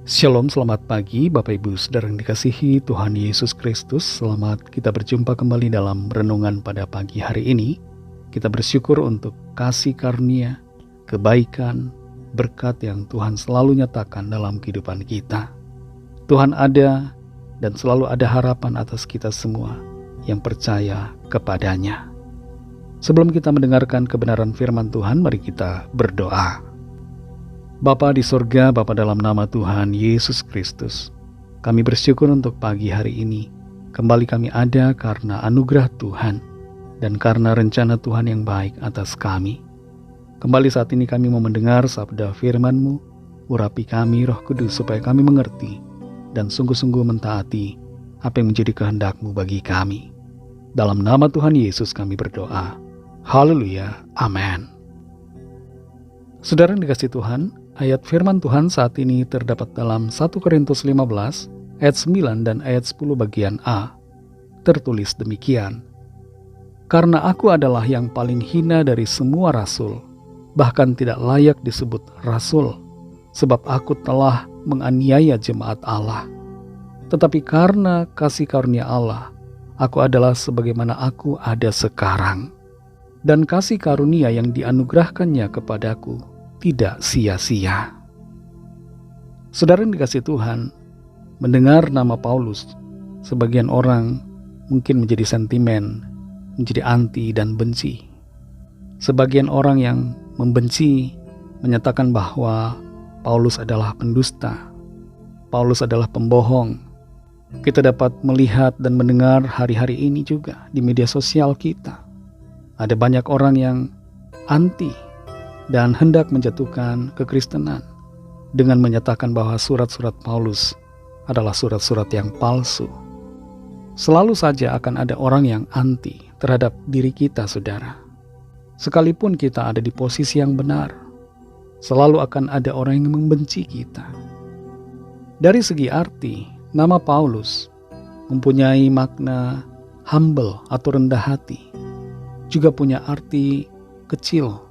Shalom, selamat pagi Bapak Ibu Saudara yang dikasihi Tuhan Yesus Kristus. Selamat kita berjumpa kembali dalam renungan pada pagi hari ini. Kita bersyukur untuk kasih karunia, kebaikan, berkat yang Tuhan selalu nyatakan dalam kehidupan kita. Tuhan ada dan selalu ada harapan atas kita semua yang percaya kepadanya. Sebelum kita mendengarkan kebenaran firman Tuhan, mari kita berdoa. Bapa di sorga, Bapa dalam nama Tuhan Yesus Kristus, kami bersyukur untuk pagi hari ini. Kembali kami ada karena anugerah Tuhan dan karena rencana Tuhan yang baik atas kami. Kembali saat ini kami mau mendengar sabda firman-Mu. Urapi kami Roh Kudus supaya kami mengerti dan sungguh-sungguh mentaati apa yang menjadi kehendak-Mu bagi kami. Dalam nama Tuhan Yesus kami berdoa. Haleluya, amin. Saudara yang dikasihi Tuhan, ayat firman Tuhan saat ini terdapat dalam 1 Korintus 15 ayat 9 dan ayat 10 bagian A. Tertulis demikian. Karena aku adalah yang paling hina dari semua rasul, bahkan tidak layak disebut rasul, sebab aku telah menganiaya jemaat Allah. Tetapi karena kasih karunia Allah, aku adalah sebagaimana aku ada sekarang. Dan kasih karunia yang dianugerahkannya kepadaku tidak sia-sia. Saudara yang dikasihi Tuhan, mendengar nama Paulus, sebagian orang mungkin menjadi sentimen, menjadi anti dan benci. Sebagian orang yang membenci menyatakan bahwa Paulus adalah pendusta, Paulus adalah pembohong. Kita dapat melihat dan mendengar hari-hari ini juga di media sosial kita. Ada banyak orang yang anti dan hendak menjatuhkan kekristenan dengan menyatakan bahwa surat-surat Paulus adalah surat-surat yang palsu. Selalu saja akan ada orang yang anti terhadap diri kita, saudara. Sekalipun kita ada di posisi yang benar, selalu akan ada orang yang membenci kita. Dari segi arti, nama Paulus mempunyai makna humble atau rendah hati, juga punya arti kecil.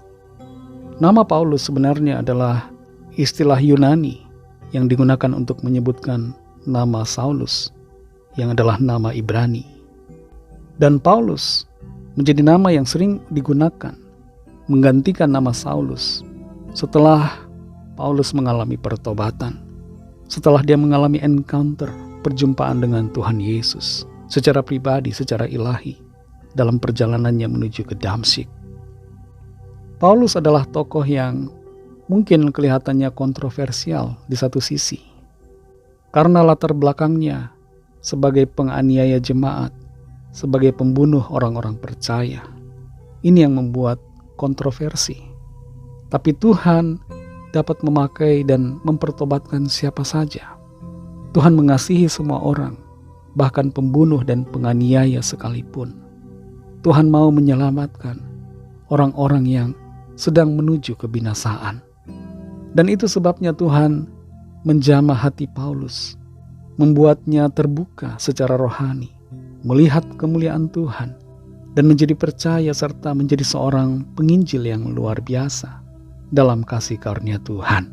Nama Paulus sebenarnya adalah istilah Yunani yang digunakan untuk menyebutkan nama Saulus yang adalah nama Ibrani. Dan Paulus menjadi nama yang sering digunakan menggantikan nama Saulus setelah Paulus mengalami pertobatan, setelah dia mengalami encounter, perjumpaan dengan Tuhan Yesus secara pribadi, secara ilahi dalam perjalanannya menuju ke Damsyik. Paulus adalah tokoh yang mungkin kelihatannya kontroversial di satu sisi, karena latar belakangnya sebagai penganiaya jemaat, sebagai pembunuh orang-orang percaya. Ini yang membuat kontroversi. Tapi Tuhan dapat memakai dan mempertobatkan siapa saja. Tuhan mengasihi semua orang, bahkan pembunuh dan penganiaya sekalipun. Tuhan mau menyelamatkan orang-orang yang sedang menuju kebinasaan. Dan itu sebabnya Tuhan menjamah hati Paulus, membuatnya terbuka secara rohani, melihat kemuliaan Tuhan, dan menjadi percaya serta menjadi seorang penginjil yang luar biasa dalam kasih karunia Tuhan.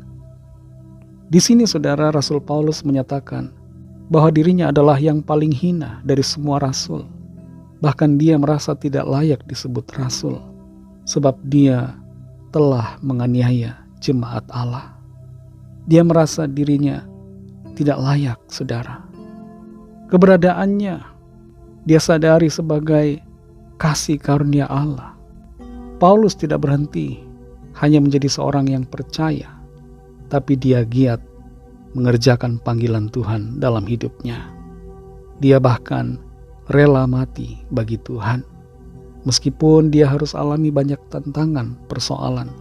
Di sini saudara, Rasul Paulus menyatakan bahwa dirinya adalah yang paling hina dari semua rasul. Bahkan dia merasa tidak layak disebut rasul, sebab dia telah menganiaya jemaat Allah. Dia merasa dirinya tidak layak, saudara. Keberadaannya dia sadari sebagai kasih karunia Allah. Paulus tidak berhenti hanya menjadi seorang yang percaya, tapi dia giat mengerjakan panggilan Tuhan dalam hidupnya. Dia bahkan rela mati bagi Tuhan. Meskipun dia harus alami banyak tantangan, persoalan.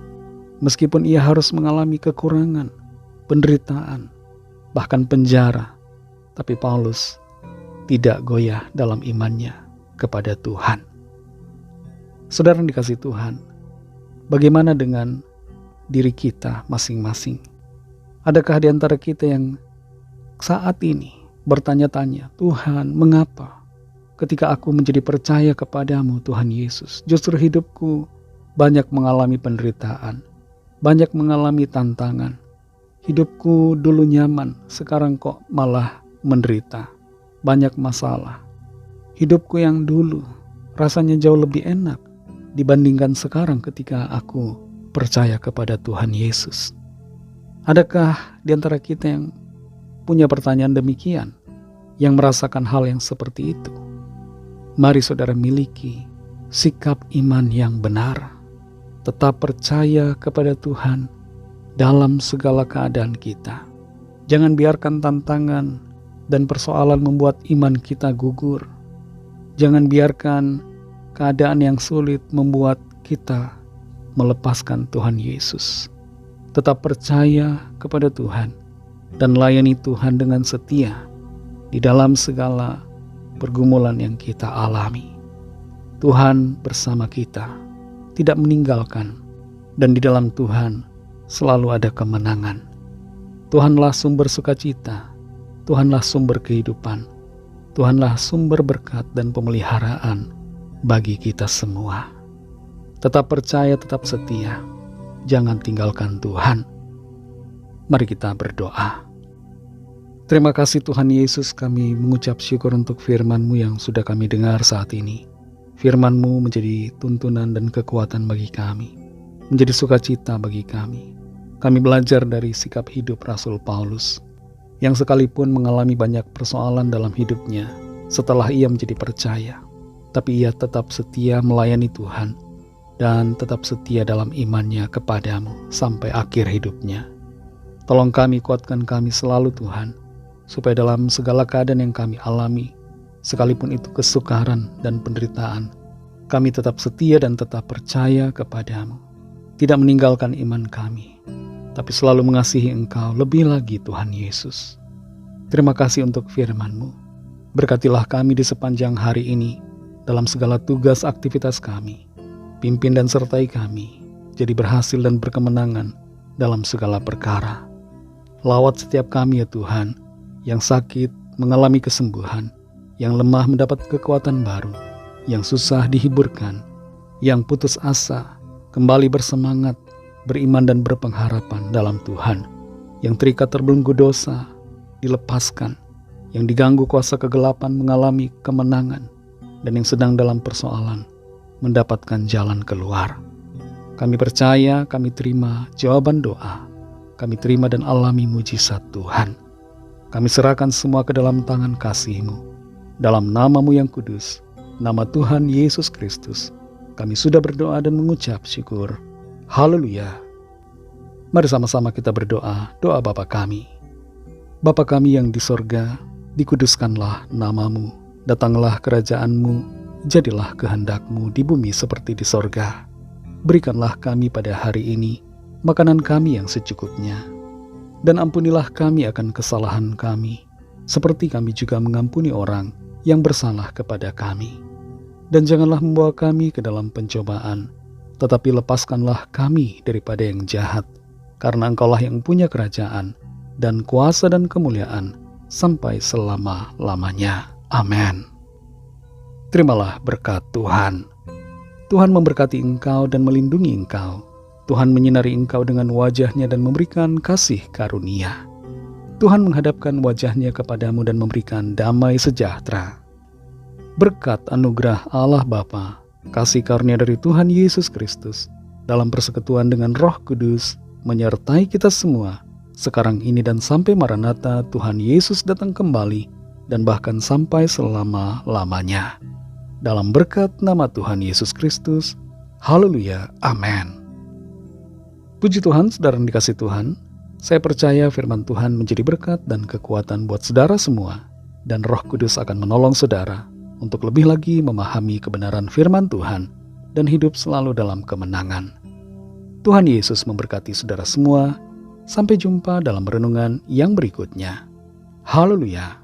Meskipun ia harus mengalami kekurangan, penderitaan, bahkan penjara. Tapi Paulus tidak goyah dalam imannya kepada Tuhan. Saudara yang dikasihi Tuhan, bagaimana dengan diri kita masing-masing? Adakah di antara kita yang saat ini bertanya-tanya, Tuhan, mengapa ketika aku menjadi percaya kepadamu Tuhan Yesus, justru hidupku banyak mengalami penderitaan, banyak mengalami tantangan, Hidupku dulu nyaman, sekarang kok malah menderita. Banyak masalah. Hidupku yang dulu rasanya jauh lebih enak dibandingkan sekarang ketika aku percaya kepada Tuhan Yesus. Adakah di antara kita yang punya pertanyaan demikian, yang merasakan hal yang seperti itu? Mari saudara miliki sikap iman yang benar. Tetap percaya kepada Tuhan dalam segala keadaan kita. Jangan biarkan tantangan dan persoalan membuat iman kita gugur. Jangan biarkan keadaan yang sulit membuat kita melepaskan Tuhan Yesus. Tetap percaya kepada Tuhan dan layani Tuhan dengan setia di dalam segala pergumulan yang kita alami. Tuhan bersama kita, tidak meninggalkan, dan di dalam Tuhan selalu ada kemenangan. Tuhanlah sumber sukacita, Tuhanlah sumber kehidupan, Tuhanlah sumber berkat dan pemeliharaan bagi kita semua. Tetap percaya, tetap setia, jangan tinggalkan Tuhan. Mari kita berdoa. Terima kasih Tuhan Yesus, kami mengucap syukur untuk firman-Mu yang sudah kami dengar saat ini. Firman-Mu menjadi tuntunan dan kekuatan bagi kami, menjadi sukacita bagi kami. Kami belajar dari sikap hidup Rasul Paulus, yang sekalipun mengalami banyak persoalan dalam hidupnya setelah ia menjadi percaya, tapi ia tetap setia melayani Tuhan dan tetap setia dalam imannya kepadamu sampai akhir hidupnya. Tolong kami, kuatkan kami selalu Tuhan, supaya dalam segala keadaan yang kami alami, sekalipun itu kesukaran dan penderitaan, kami tetap setia dan tetap percaya kepadamu. Tidak meninggalkan iman kami, tapi selalu mengasihi Engkau lebih lagi Tuhan Yesus. Terima kasih untuk firman-Mu. Berkatilah kami di sepanjang hari ini, dalam segala tugas aktivitas kami. Pimpin dan sertai kami, jadi berhasil dan berkemenangan dalam segala perkara. Lawat setiap kami ya Tuhan, yang sakit mengalami kesembuhan, yang lemah mendapat kekuatan baru, yang susah dihiburkan, yang putus asa kembali bersemangat, beriman dan berpengharapan dalam Tuhan, yang terikat terbelenggu dosa dilepaskan, yang diganggu kuasa kegelapan mengalami kemenangan, dan yang sedang dalam persoalan mendapatkan jalan keluar. Kami percaya, kami terima jawaban doa, kami terima dan alami mujizat Tuhan. Kami serahkan semua ke dalam tangan kasih-Mu, dalam nama-Mu yang kudus, nama Tuhan Yesus Kristus. Kami sudah berdoa dan mengucap syukur. Haleluya. Mari sama-sama kita berdoa, doa Bapa kami. Bapa kami yang di sorga, dikuduskanlah nama-Mu, datanglah kerajaan-Mu, jadilah kehendak-Mu di bumi seperti di sorga. Berikanlah kami pada hari ini makanan kami yang secukupnya, dan ampunilah kami akan kesalahan kami, seperti kami juga mengampuni orang yang bersalah kepada kami. Dan janganlah membawa kami ke dalam pencobaan, tetapi lepaskanlah kami daripada yang jahat, karena Engkaulah yang punya kerajaan, dan kuasa dan kemuliaan, sampai selama-lamanya. Amin. Terimalah berkat Tuhan. Tuhan memberkati engkau dan melindungi engkau. Tuhan menyinari engkau dengan wajah-Nya dan memberikan kasih karunia. Tuhan menghadapkan wajah-Nya kepadamu dan memberikan damai sejahtera. Berkat anugerah Allah Bapa, kasih karunia dari Tuhan Yesus Kristus, dalam persekutuan dengan Roh Kudus, menyertai kita semua, sekarang ini dan sampai Maranatha Tuhan Yesus datang kembali, dan bahkan sampai selama-lamanya. Dalam berkat nama Tuhan Yesus Kristus, haleluya, amin. Puji Tuhan, saudara yang dikasih Tuhan, saya percaya firman Tuhan menjadi berkat dan kekuatan buat saudara semua, dan Roh Kudus akan menolong saudara untuk lebih lagi memahami kebenaran firman Tuhan dan hidup selalu dalam kemenangan. Tuhan Yesus memberkati saudara semua. Sampai jumpa dalam renungan yang berikutnya. Haleluya.